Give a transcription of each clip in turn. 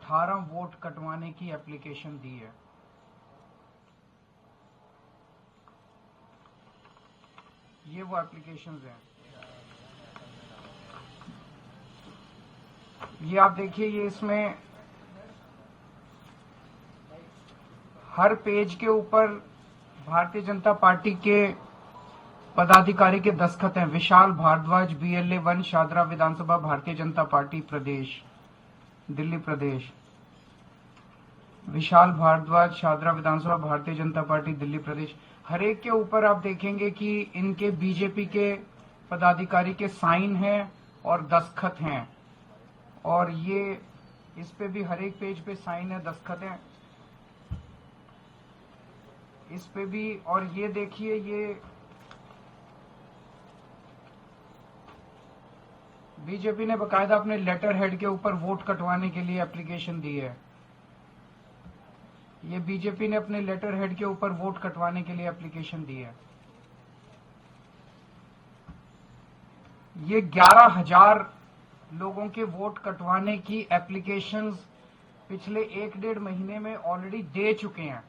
18 vote कटवाने की application दी है। ये वो एप्लीकेशंस हैं। ये आप देखिए, ये इसमें हर पेज के ऊपर भारतीय जनता पार्टी के पदाधिकारी के दस्तखत हैं। विशाल भारद्वाज, BLA 1, शादरा विधानसभा, भारतीय जनता पार्टी प्रदेश, दिल्ली प्रदेश। विशाल भारद्वाज, शादरा विधानसभा, भारतीय जनता पार्टी, दिल्ली प्रदेश। हर एक के ऊपर आप देखेंगे कि इनके बीजेपी के पदाधिकारी के साइन हैं और दस्तखत हैं, और ये इस पे भी हर एक पेज पे साइन है, दस्तखत है इस पे भी। और ये देखिए, ये बीजेपी ने बकायदा अपने लेटर हेड के ऊपर वोट कटवाने के लिए एप्लीकेशन दी है। ये बीजेपी ने अपने लेटर हेड के ऊपर वोट कटवाने के लिए एप्लीकेशन दी है। ये 11,000 लोगों के वोट कटवाने की एप्लीकेशंस पिछले 1-1.5 महीने में ऑलरेडी दे चुके हैं,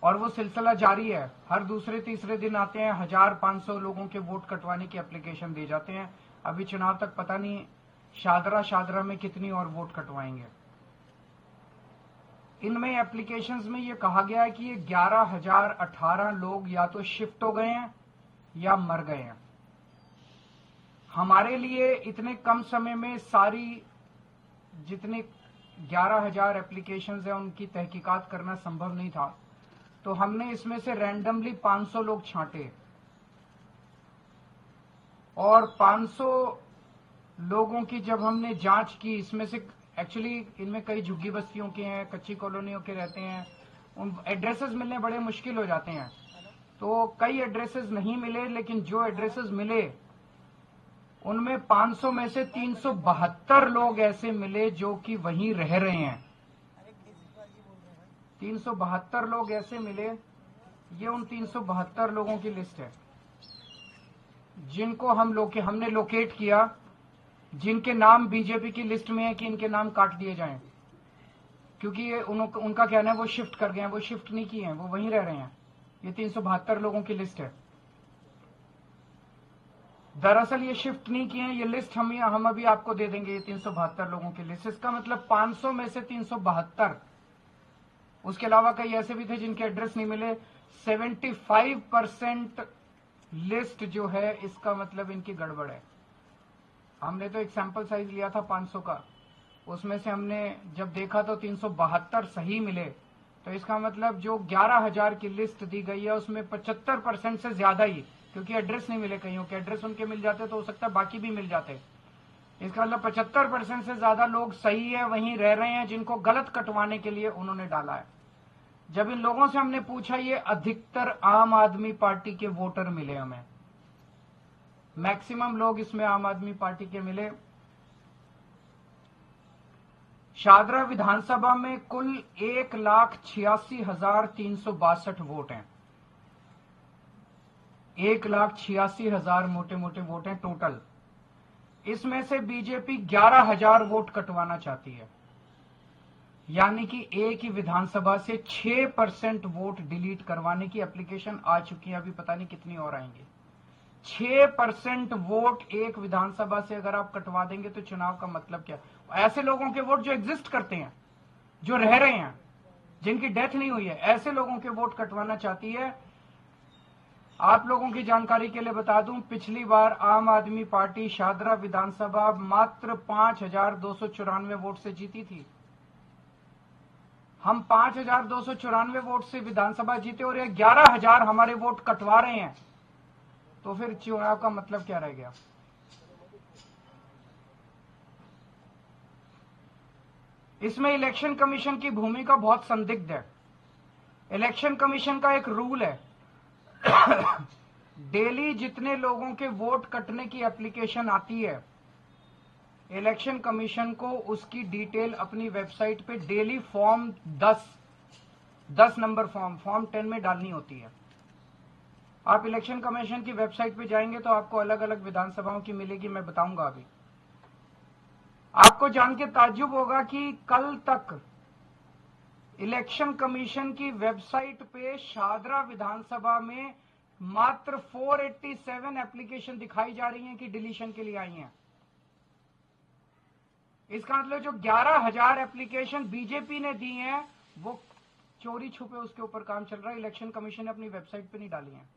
और वो सिलसिला जारी है। हर दूसरे तीसरे दिन आते हैं, 1,500 लोगों के वोट कटवाने की एप्लीकेशन दे जाते हैं। अभी चुनाव तक पता नहीं शादरा में कितनी और वोट कटवाएंगे। इनमें एप्लीकेशंस में ये कहा गया है कि ये 11,018 लोग या तो शिफ्ट हो गए हैं या मर गए हैं। हमारे लिए इतने कम समय में सारी जितने 11,000 एप्लीकेशंस हैं उनकी तहकीकात करना संभव नहीं था, तो हमने इसमें से रैंडमली 500 लोग छांटे, और 500 लोगों की जब हमने जांच की, इसमें से एक्चुअली इनमें कई झुग्गी बस्तियों के हैं, कच्ची कॉलोनियों के रहते हैं, उन एड्रेसेस मिलने बड़े मुश्किल हो जाते हैं, तो कई एड्रेसेस नहीं मिले। लेकिन जो एड्रेसेस मिले उनमें 500 में से 372 लोग ऐसे मिले जो कि वहीं रह रहे हैं। 372 लोग ऐसे मिले। ये उन 372 लोगों की लिस्ट है जिनको हमने लोकेट किया, जिनके नाम बीजेपी की लिस्ट में है कि इनके नाम काट दिए जाएं, क्योंकि ये उनका कहना है वो शिफ्ट कर गए हैं। वो शिफ्ट नहीं किए हैं, वो वहीं रह रहे हैं। ये 372 लोगों की लिस्ट है। दरअसल ये शिफ्ट नहीं किए हैं। ये लिस्ट हम अभी आपको दे देंगे, ये 372 लोगों की लिस्ट। इसका मतलब 500 में से 372, उसके अलावा कई ऐसे भी थे जिनके एड्रेस नहीं मिले। 75% लिस्ट जो है, इसका मतलब इनकी गड़बड़ है। हमने तो एक सैंपल साइज लिया था 500 का, उसमें से हमने जब देखा तो 372 सही मिले। तो इसका मतलब जो 11,000 की लिस्ट दी गई है उसमें 75% से ज्यादा ही, क्योंकि एड्रेस नहीं मिले, कईयों के एड्रेस उनके मिल जाते तो हो सकता है बाकी भी मिल जाते। इसका मतलब 75% से ज्यादा लोग सही है, वहीं रह रहे हैं, जिनको गलत कटवाने के लिए उन्होंने डाला है। जब इन लोगों से हमने पूछा, ये अधिकतर आम आदमी पार्टी के वोटर मिले हमें। मैक्सिमम लोग इसमें आम आदमी पार्टी के मिले। शादरा विधानसभा में कुल 1,86,362 वोट हैं। 1,86,000 मोटे मोटे वोट हैं टोटल। इसमें से बीजेपी 11,000 वोट कटवाना चाहती है, यानी कि एक ही विधानसभा से 6% वोट डिलीट करवाने की एप्लीकेशन आ चुकी है। अभी पता नहीं कितनी और आएंगी। 6% वोट एक विधानसभा से अगर आप कटवा देंगे तो चुनाव का मतलब क्या? ऐसे लोगों के वोट जो एग्जिस्ट करते हैं, जो रह रहे हैं, जिनकी डेथ नहीं हुई है, ऐसे लोगों के वोट कटवाना चाहती है। आप लोगों की जानकारी के लिए बता दूं, पिछली बार आम आदमी पार्टी शादरा विधानसभा मात्र 5,294 वोट से जीती थी। हम 5,294 वोट से विधानसभा जीते और ये 11,000 हमारे वोट कटवा रहे हैं, तो फिर चुनाव का मतलब क्या रह गया? इसमें इलेक्शन कमीशन की भूमिका बहुत संदिग्ध है। इलेक्शन कमीशन का एक रूल है, डेली जितने लोगों के वोट कटने की एप्लीकेशन आती है, इलेक्शन कमीशन को उसकी डिटेल अपनी वेबसाइट पे डेली फॉर्म 10 नंबर फॉर्म 10 में डालनी होती है। आप इलेक्शन कमीशन की वेबसाइट पे जाएंगे तो आपको अलग अलग विधानसभाओं की मिलेगी, मैं बताऊंगा अभी। आपको जान के ताज्जुब होगा कि कल तक इलेक्शन कमीशन की वेबसाइट पे शादरा विधानसभा में मात्र 487 एप्लीकेशन दिखाई जा रही हैं कि डिलीशन के लिए आई हैं। इसका मतलब जो 11,000 एप्लीकेशन बीजेपी ने दी हैं वो चोरी छुपे उसके ऊपर काम चल रहा है। इलेक्शन कमीशन ने अपनी वेबसाइट पे नहीं डाली है।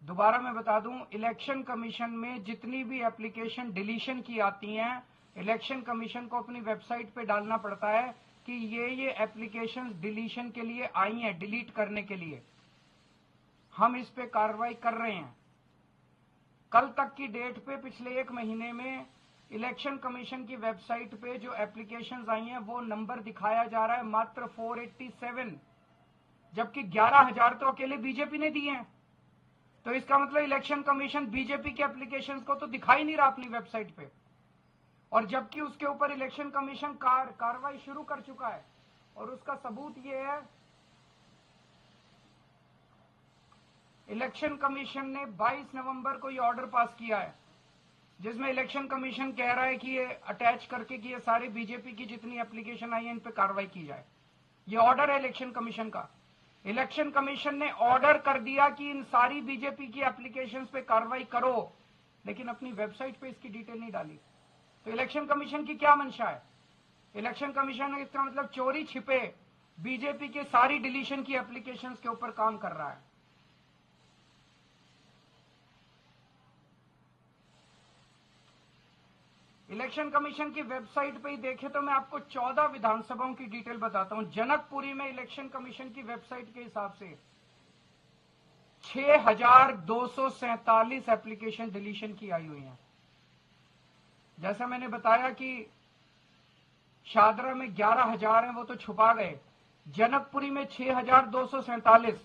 दोबारा मैं बता दूं, इलेक्शन कमीशन में जितनी भी एप्लीकेशन डिलीशन की आती हैं, इलेक्शन कमीशन को अपनी वेबसाइट पे डालना पड़ता है कि ये एप्लीकेशन डिलीशन के लिए आई हैं, डिलीट करने के लिए। हम इस पे कार्रवाई कर रहे हैं। कल तक की डेट पे पिछले 1 महीने में इलेक्शन कमीशन की वेबसाइट पे जो एप्लीकेशंस आई हैं वो नंबर दिखाया जा रहा है मात्र 487, जबकि 11,000 तो अकेले बीजेपी ने दिए हैं। तो इसका मतलब इलेक्शन कमीशन बीजेपी के एप्लीकेशंस को तो दिखाई नहीं रहा अपनी वेबसाइट पे, और जबकि उसके ऊपर इलेक्शन कमीशन कार्रवाई शुरू कर चुका है। और उसका सबूत ये है, इलेक्शन कमीशन ने 22 नवंबर को ये ऑर्डर पास किया है जिसमें इलेक्शन कमीशन कह रहा है कि ये अटैच करके कि ये सारे बीजेपी की जितनी एप्लीकेशन आई है इन पे कार्रवाई की जाए। ये ऑर्डर है इलेक्शन कमीशन का। इलेक्शन कमीशन ने ऑर्डर कर दिया कि इन सारी बीजेपी की एप्लीकेशंस पे कार्रवाई करो, लेकिन अपनी वेबसाइट पे इसकी डिटेल नहीं डाली। तो इलेक्शन कमीशन की क्या मंशा है? इलेक्शन कमीशन ने इसका मतलब चोरी छिपे बीजेपी के सारी डिलीशन की एप्लीकेशंस के ऊपर काम कर रहा है। इलेक्शन कमीशन की वेबसाइट पे ही देखे तो मैं आपको 14 विधानसभाओं की डिटेल बताता हूं। जनकपुरी में इलेक्शन कमीशन की वेबसाइट के हिसाब से 6,247 एप्लीकेशन डिलीशन की आई हुई हैं। जैसा मैंने बताया कि शादरा में 11,000 हैं, वो तो छुपा गए। जनकपुरी में 6,247,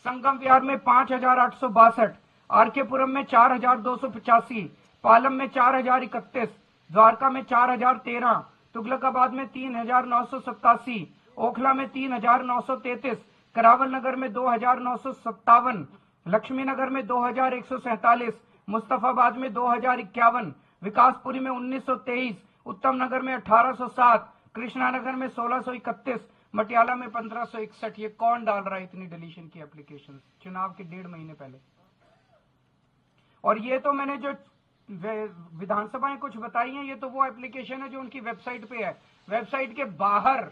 संगम विहार में 5,862, आरकेपुरम में 4,285, पालम में 4,031, द्वारका में 4,013, तुगलकाबाद में 3,987, ओखला में 3,933, करावल नगर में 2,957, लक्ष्मी नगर में 2,147, मुस्तफाबाद में 2,051, विकासपुरी में 1,923, उत्तम नगर में 1,807, कृष्णा नगर में 1,631, मटियाला में 1,561। ये कौन डाल रहा है इतनी डिलीशन की एप्लीकेशन चुनाव के 1.5 महीने पहले? और ये तो मैंने जो विधानसभाएं कुछ बताई हैं, ये तो वो एप्लीकेशन है जो उनकी वेबसाइट पे है। वेबसाइट के बाहर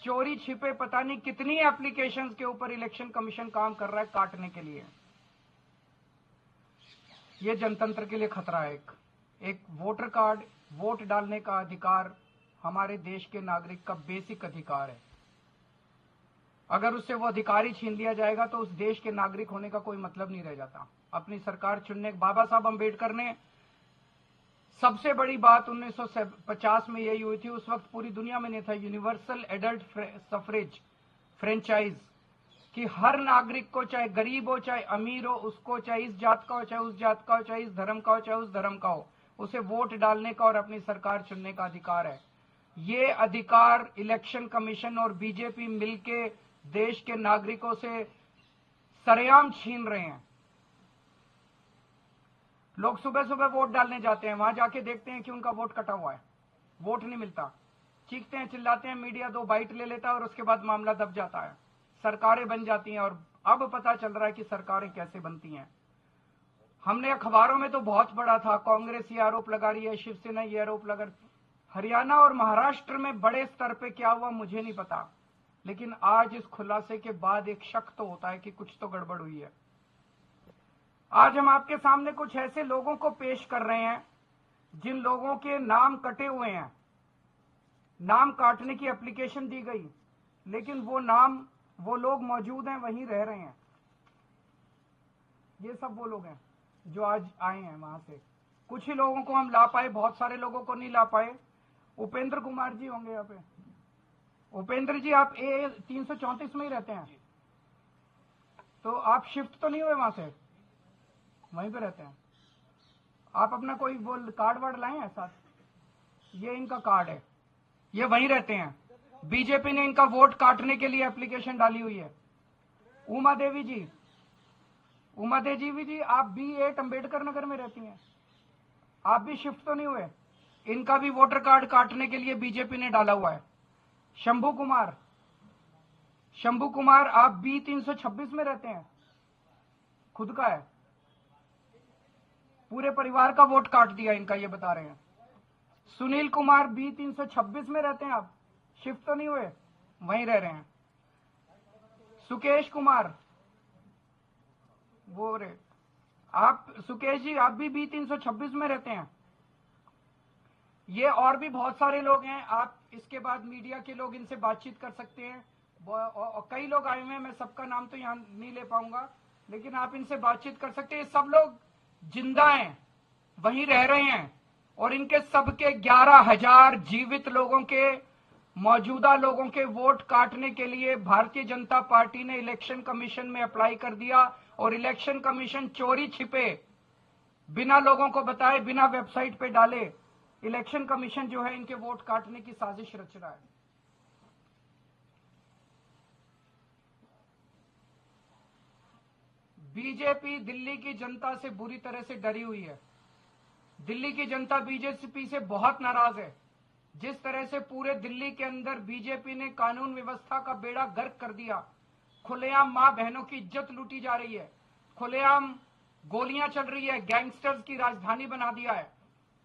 चोरी छिपे पता नहीं कितनी एप्लीकेशंस के ऊपर इलेक्शन कमीशन काम कर रहा है काटने के लिए। ये जनतंत्र के लिए खतरा है। एक वोटर कार्ड, वोट डालने का अधिकार हमारे देश के नागरिक का बेसिक अधिकार है। अगर उससे वो अधिकार ही छीन लिया जाएगा तो उस देश के नागरिक होने का कोई मतलब नहीं रह जाता। अपनी सरकार चुनने, बाबा साहब अंबेडकर ने सबसे बड़ी बात 1950 में यही हुई थी, उस वक्त पूरी दुनिया में नहीं था, यूनिवर्सल एडल्ट सफरेज फ्रेंचाइज, कि हर नागरिक को, चाहे गरीब हो चाहे अमीर हो, उसको चाहे इस जात का हो चाहे उस जात का हो, चाहे इस धर्म का हो चाहे उस धर्म का हो, उसे वोट डालने का और अपनी सरकार चुनने का अधिकार है। ये अधिकार इलेक्शन कमीशन और बीजेपी मिलके देश के नागरिकों से सरेआम छीन रहे हैं। लोग सुबह सुबह वोट डालने जाते हैं, वहां जाके देखते हैं कि उनका वोट कटा हुआ है, वोट नहीं मिलता, चीखते हैं चिल्लाते हैं, मीडिया 2 बाइट ले लेता है और उसके बाद मामला दब जाता है, सरकारें बन जाती हैं। और अब पता चल रहा है कि सरकारें कैसे बनती हैं। हमने अखबारों में तो बहुत पढ़ा था, कांग्रेस ये आरोप लगा रही है, शिवसेना ये आरोप लगा। हरियाणा और महाराष्ट्र में बड़े स्तर पे क्या हुआ मुझे नहीं पता, लेकिन आज इस खुलासे के बाद एक शक तो होता है कि कुछ तो गड़बड़ हुई है। आज हम आपके सामने कुछ ऐसे लोगों को पेश कर रहे हैं जिन लोगों के नाम कटे हुए हैं, नाम काटने की एप्लीकेशन दी गई, लेकिन वो लोग मौजूद हैं, वहीं रह रहे हैं। ये सब वो लोग हैं जो आज आए हैं वहां से। कुछ ही लोगों को हम ला पाए, बहुत सारे लोगों को नहीं ला पाए। उपेंद्र कुमार जी होंगे यहाँ पे। उपेंद्र जी, आप ए 334 में ही रहते हैं, तो आप शिफ्ट तो नहीं हुए वहां से? वहीं पे रहते हैं आप? अपना कोई कार्ड वार्ड लाए हैं साथ? ये इनका कार्ड है, ये वहीं रहते हैं। बीजेपी ने इनका वोट काटने के लिए एप्लीकेशन डाली हुई है। उमा देवी जी, आप भी 8 अंबेडकर नगर में रहती हैं, आप भी शिफ्ट तो नहीं हुए? इनका भी वोटर कार्ड काटने के लिए बीजेपी ने डाला हुआ है। शंभू कुमार आप B326 में रहते हैं, खुद का है, पूरे परिवार का वोट काट दिया इनका, ये बता रहे हैं। सुनील कुमार B326 में रहते हैं, आप शिफ्ट तो नहीं हुए, वहीं रह रहे हैं। सुकेश कुमार, वो रे आप, सुकेश जी आप भी B326 में रहते हैं। ये और भी बहुत सारे लोग हैं, आप इसके बाद मीडिया के लोग इनसे बातचीत कर सकते हैं। और कई लोग आए हुए हैं, मैं सबका नाम तो यहाँ नहीं ले पाऊंगा, लेकिन आप इनसे बातचीत कर सकते हैं। ये सब लोग जिंदा हैं, वहीं रह रहे हैं, और इनके सबके 11,000 जीवित लोगों के, मौजूदा लोगों के वोट काटने के लिए भारतीय जनता पार्टी ने इलेक्शन कमीशन में अप्लाई कर दिया। और इलेक्शन कमीशन चोरी छिपे, बिना लोगों को बताए, बिना वेबसाइट पे डाले, इलेक्शन कमीशन जो है इनके वोट काटने की साजिश रच रहा है। बीजेपी दिल्ली की जनता से बुरी तरह से डरी हुई है। दिल्ली की जनता बीजेपी से बहुत नाराज है। जिस तरह से पूरे दिल्ली के अंदर बीजेपी ने कानून व्यवस्था का बेड़ा गर्क कर दिया, खुलेआम मां बहनों की इज्जत लूटी जा रही है, खुलेआम गोलियां चल रही है, गैंगस्टर्स की राजधानी बना दिया है।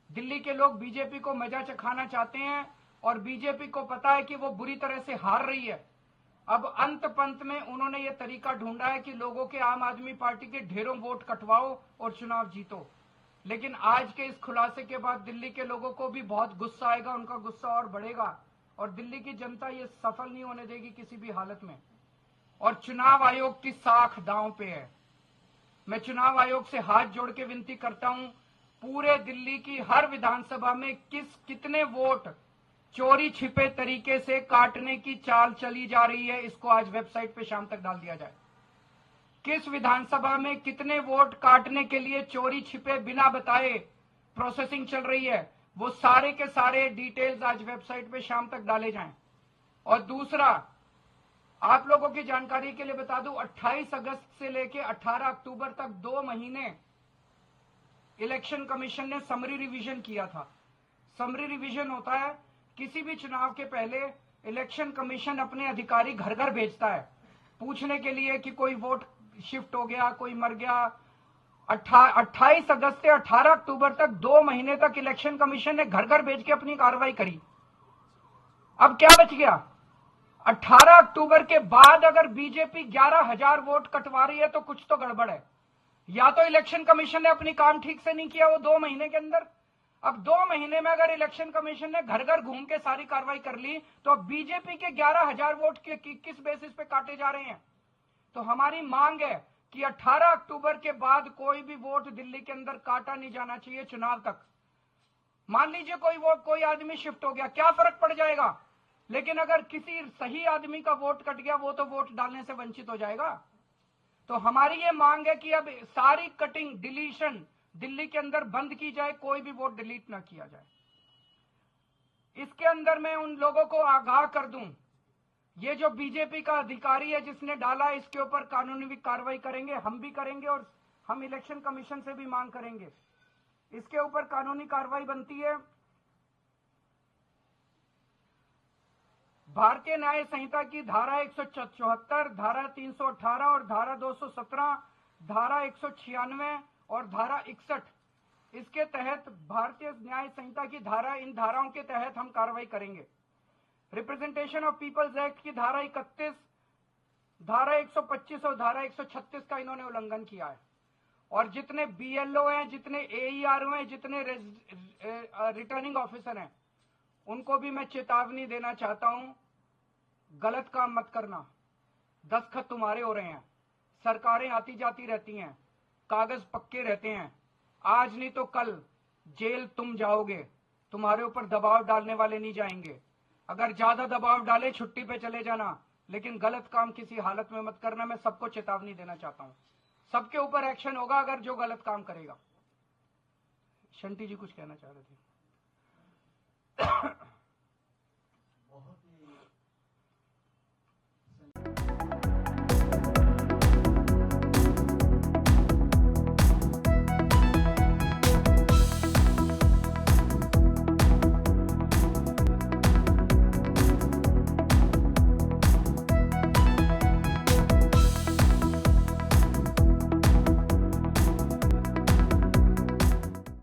दिल्ली के लोग बीजेपी को मजा चखाना चाहते हैं, और बीजेपी को पता है कि वो बुरी तरह से हार रही है। अब अंत पंत में उन्होंने ये तरीका ढूंढा है कि लोगों के, आम आदमी पार्टी के ढेरों वोट कटवाओ और चुनाव जीतो। लेकिन आज के इस खुलासे के बाद दिल्ली के लोगों को भी बहुत गुस्सा आएगा, उनका गुस्सा और बढ़ेगा, और दिल्ली की जनता ये सफल नहीं होने देगी किसी भी हालत में। और चुनाव आयोग की साख दांव पे है। मैं चुनाव आयोग से हाथ जोड़ के विनती करता हूं, पूरे दिल्ली की हर विधानसभा में कितने वोट चोरी छिपे तरीके से काटने की चाल चली जा रही है, इसको आज वेबसाइट पे शाम तक डाल दिया जाए। किस विधानसभा में कितने वोट काटने के लिए चोरी छिपे बिना बताए प्रोसेसिंग चल रही है, वो सारे के सारे डिटेल्स आज वेबसाइट पे शाम तक डाले जाएं। और दूसरा, आप लोगों की जानकारी के लिए बता दूं, 28 अगस्त से लेकर 18 अक्टूबर तक 2 महीने इलेक्शन कमीशन ने समरी रिवीजन किया था। समरी रिवीजन होता है, किसी भी चुनाव के पहले इलेक्शन कमीशन अपने अधिकारी घर घर भेजता है पूछने के लिए कि कोई वोट शिफ्ट हो गया, कोई मर गया। 28 अगस्त से 18 अक्टूबर तक 2 महीने तक इलेक्शन कमीशन ने घर घर भेज के अपनी कार्रवाई करी। अब क्या बच गया? 18 अक्टूबर के बाद अगर बीजेपी 11,000 वोट कटवा रही है तो कुछ तो गड़बड़ है। या तो इलेक्शन कमीशन ने अपनी काम ठीक से नहीं किया वो 2 महीने के अंदर। अब 2 महीने में अगर इलेक्शन कमीशन ने घर घर घूम के सारी कार्रवाई कर ली, तो अब बीजेपी के 11,000 वोट के किस बेसिस पे काटे जा रहे हैं? तो हमारी मांग है कि 18 अक्टूबर के बाद कोई भी वोट दिल्ली के अंदर काटा नहीं जाना चाहिए चुनाव तक। मान लीजिए कोई आदमी शिफ्ट हो गया, क्या फर्क पड़ जाएगा? लेकिन अगर किसी सही आदमी का वोट कट गया, वो तो वोट डालने से वंचित हो जाएगा। तो हमारी ये मांग है कि अब सारी कटिंग, डिलीशन दिल्ली के अंदर बंद की जाए, कोई भी वोट डिलीट ना किया जाए। इसके अंदर मैं उन लोगों को आगाह कर दूं, ये जो बीजेपी का अधिकारी है जिसने डाला, इसके ऊपर कानूनी भी कार्रवाई करेंगे, हम भी करेंगे, और हम इलेक्शन कमीशन से भी मांग करेंगे। इसके ऊपर कानूनी कार्रवाई बनती है। भारतीय न्याय संहिता की धारा 174, धारा 318 और धारा 217, धारा 196 और धारा 61, इसके तहत भारतीय न्याय संहिता की धारा, इन धाराओं के तहत हम कार्रवाई करेंगे। रिप्रेजेंटेशन ऑफ पीपल्स एक्ट की धारा 31, धारा 125 और धारा 136 का इन्होंने उल्लंघन किया है। और जितने बीएलओ हैं, जितने एईआरओ हैं, जितने रिटर्निंग ऑफिसर हैं, उनको भी मैं चेतावनी देना चाहता हूं, गलत काम मत करना। दस्तखत तुम्हारे हो रहे हैं, सरकारें आती जाती रहती हैं, कागज पक्के रहते हैं, आज नहीं तो कल जेल तुम जाओगे। तुम्हारे ऊपर दबाव डालने वाले नहीं जाएंगे। अगर ज्यादा दबाव डाले छुट्टी पे चले जाना, लेकिन गलत काम किसी हालत में मत करना। मैं सबको चेतावनी देना चाहता हूं, सबके ऊपर एक्शन होगा अगर जो गलत काम करेगा। शंटी जी कुछ कहना चाह रहे थे।